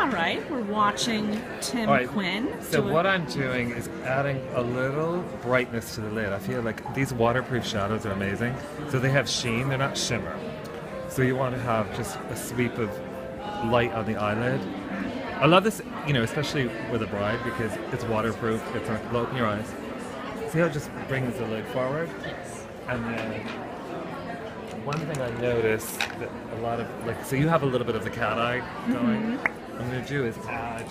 All right, we're watching Tim All right, Quinn. So what I'm doing is adding a little brightness to the lid. I feel like these waterproof shadows are amazing. So they have sheen, they're not shimmer. So you want to have just a sweep of light on the eyelid. I love this, especially with a bride because it's waterproof. It's not going to open your eyes. See how it just brings the lid forward? Yes. And then one thing I noticed that a lot of, so you have a little bit of the cat eye going. What I'm going to do is add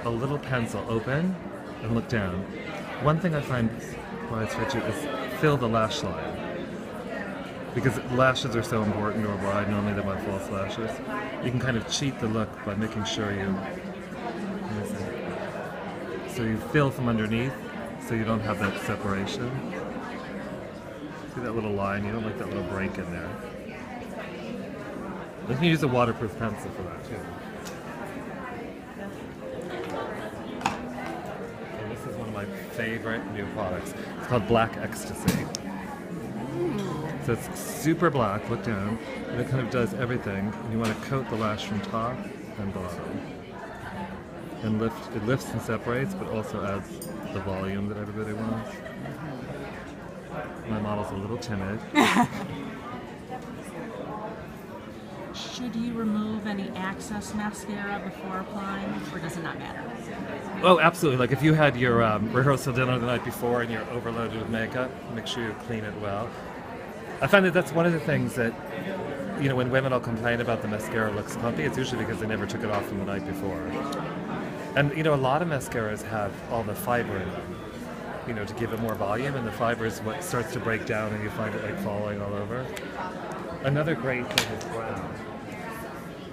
a little pencil, open and look down. One thing I find brides fit to is fill the lash line. Because lashes are so important to a bride, normally they want false lashes. You can kind of cheat the look by making sure so you fill from underneath so you don't have that separation. See that little line? You don't like that little break in there. You can use a waterproof pencil for that too. And this is one of my favorite new products. It's called Black Ecstasy. So it's super black, look down, and it kind of does everything. And you want to coat the lash from top and bottom. And it lifts and separates, but also adds the volume that everybody wants. My model's a little timid. Should you remove any excess mascara before applying, or does it not matter? Oh, absolutely. Like if you had your rehearsal dinner the night before and you're overloaded with makeup, make sure you clean it well. I find that that's one of the things that, when women will complain about the mascara looks clumpy, it's usually because they never took it off from the night before. And, a lot of mascaras have all the fiber in them, to give it more volume, and the fiber is what starts to break down and you find it falling all over. Another great thing is brow.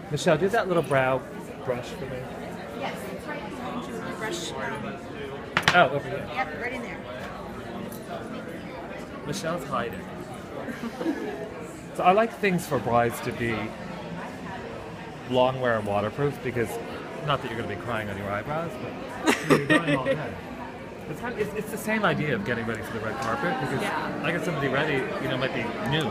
Michelle, do that little brow brush for me. Yes, it's right behind you. The brush. Oh, over here. Yep, right in there. Michelle's hiding. So I like things for brides to be long wear and waterproof because, not that you're going to be crying on your eyebrows, but you're going all day. It's the same idea of getting ready for the red carpet because I get somebody ready, might be new,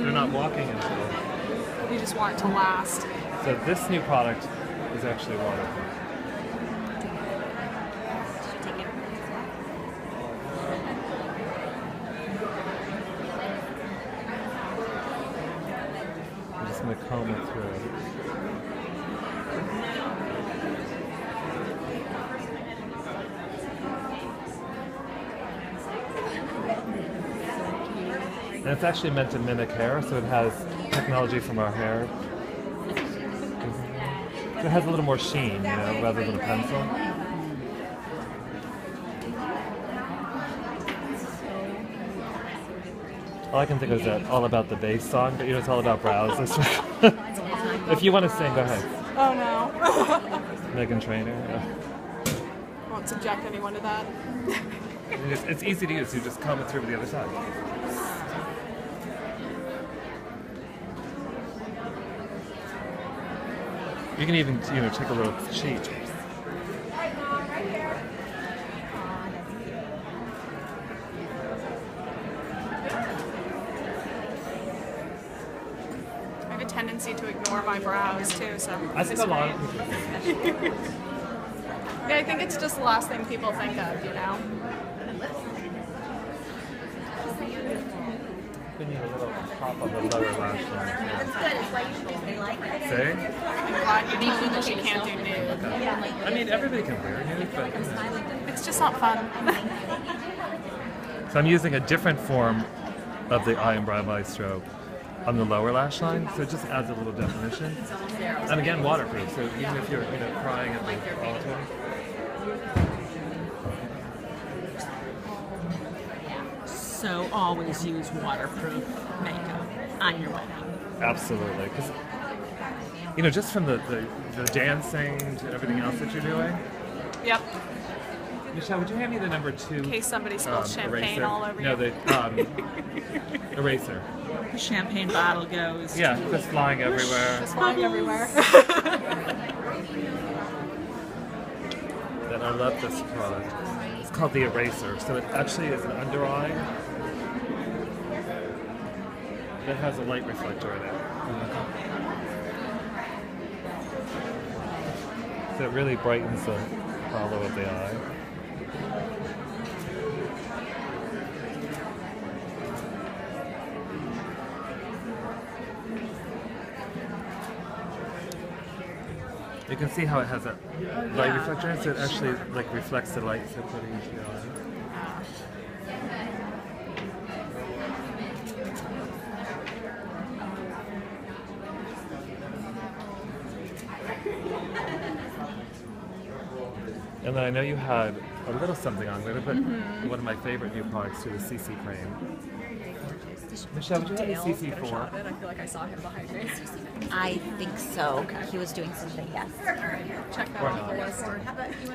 they're not walking until. You just want it to last. So this new product is actually waterproof. I'm just going to comb it through. And it's actually meant to mimic hair, so it has technology from our hair. So it has a little more sheen, rather than a pencil. All I can think of is that All About the Bass song, but it's all about brows. If you want to sing, go ahead. Oh no. Meghan Trainor. Yeah. Won't subject anyone to that. It's easy to use, you just comb it through to the other side. You can even, take a little cheat. I have a tendency to ignore my brows too, so. I think a lot of people do. Yeah, I think it's just the last thing people think of, We need a little pop of the lower lash line. See? I'm glad you told me that you can't do nude. Okay. I mean, everybody can wear nude, but It's just not fun. So I'm using a different form of the Eye and Brow Maestro on the lower lash line, so it just adds a little definition. And again, waterproof, so even if you're crying at the altar. So always use waterproof makeup on your wedding. Absolutely, because just from the dancing to everything else that you're doing. Yep. Michelle, would you hand me the number 2? In case somebody spills champagne eraser? all over No, you. the eraser. The champagne bottle goes. Yeah, just flying everywhere. Just flying everywhere. And I love this product. It's called the eraser. So it actually is an under eye that has a light reflector in it. So it really brightens the hollow of the eye. You can see how it has a light reflector in it, so it actually like reflects the light so putting into the eye. And then I know you had a little something on. I'm going to put one of my favorite new products to the CC cream. Michelle, would you have a CC4? I feel like I saw him behind me. I think so. He was doing something, yes. Check that Or off the not. list.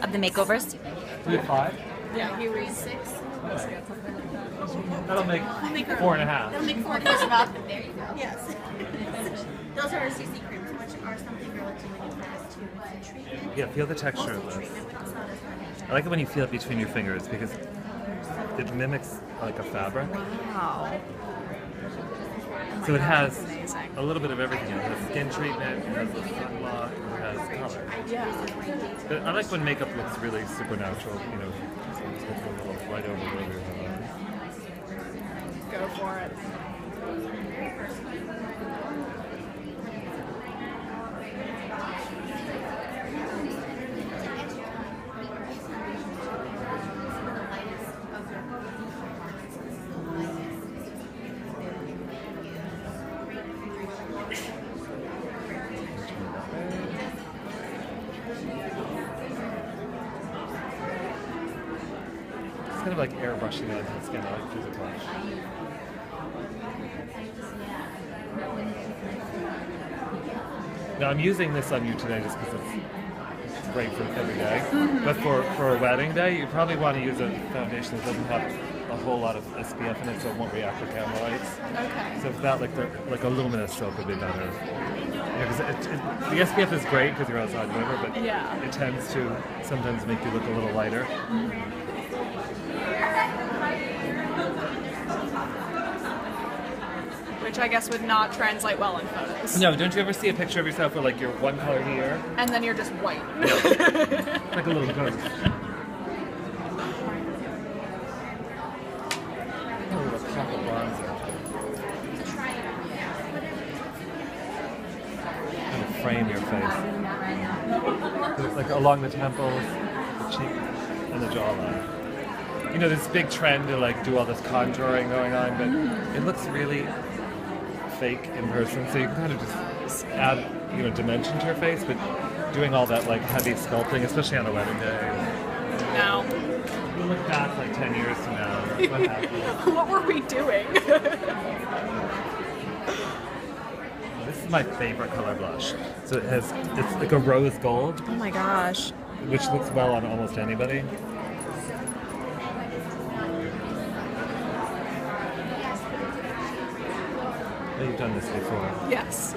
Of the makeovers? Do you have 5? Yeah, he reads 6. Let's get something like that. That'll make 4.5. They'll make 4 days up. There you go. Yes. Those are our CC creams, which are something relatively new fast to treatment. Yeah, feel the texture of this. Treatment, but it's not as hard. I like it when you feel it between your fingers because it mimics like a fabric. Wow. So it has a little bit of everything. It has skin treatment, it has a sunblock, it has color. Yeah. But I like when makeup looks really supernatural, you know, it's a little light over the other. Go for it. It's kind of like airbrushing it into the skin, I like through the brush. Now I'm using this on you today just because it's great for every day. But for a wedding day, you probably want to use a foundation that doesn't have a whole lot of SPF in it, so it won't react with camera lights. Okay. So for that, like a luminous soap would be better. Yeah, 'cause the SPF is great because you're outside, whatever, but Yeah. it tends to sometimes make you look a little lighter. Which I guess would not translate well in photos. No, don't you ever see a picture of yourself where like you're one color here, And then you're just white. like a little ghost? Oh, a little pop of bronzer. Kind of frame your face, like along the temples, the cheek, and the jawline. You know, this big trend to like do all this contouring going on, but it looks really fake in person. So you can kind of just add, you know, dimension to your face, but doing all that like heavy sculpting, especially on a wedding day. No. You look back like 10 years from now. What happened? What were we doing? This is my favorite color blush. So it's like a rose gold, Oh my gosh. which looks well on almost anybody. Oh, you've done this before. Yes.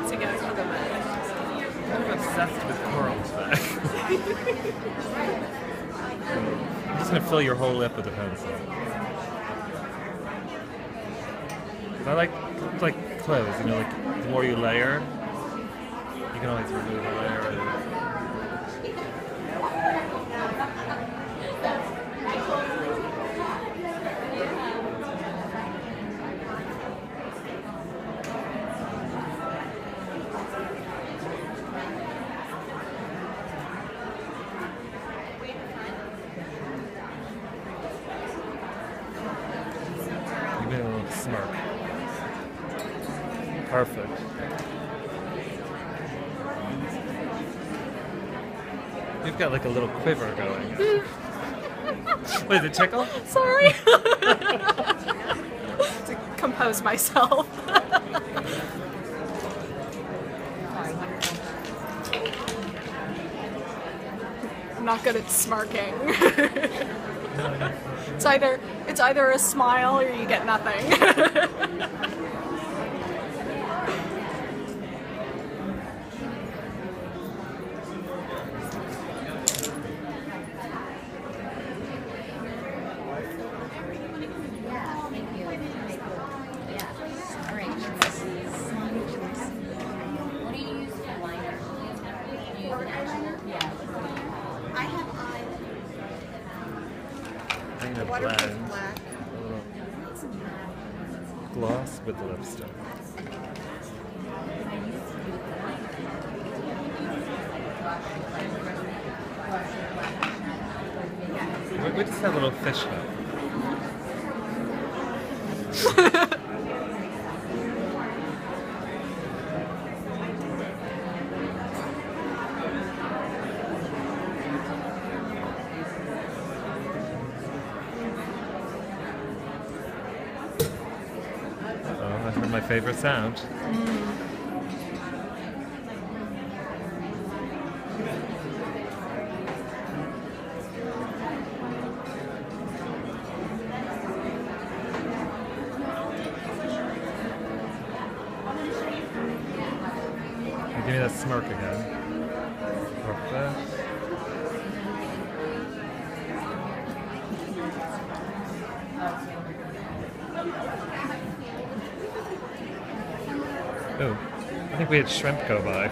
Together for the wedding. I'm obsessed with curls today. I'm just gonna fill your whole lip with a pencil. 'Cause I like clothes, you know, like the more you layer, you can always remove a layer. You made a little smirk. Perfect. You've got like a little quiver going. Wait, is it tickle? Sorry. To compose myself. I'm not good at smirking. It's either a smile or you get nothing. eyeliner. I have eye. I'm gonna Waterproof blend black. a little gloss with the lipstick. We just had a little fish hook. Oh, I heard my favorite sound. Give me that smirk again. Perfect. Oh, I think we had shrimp go by.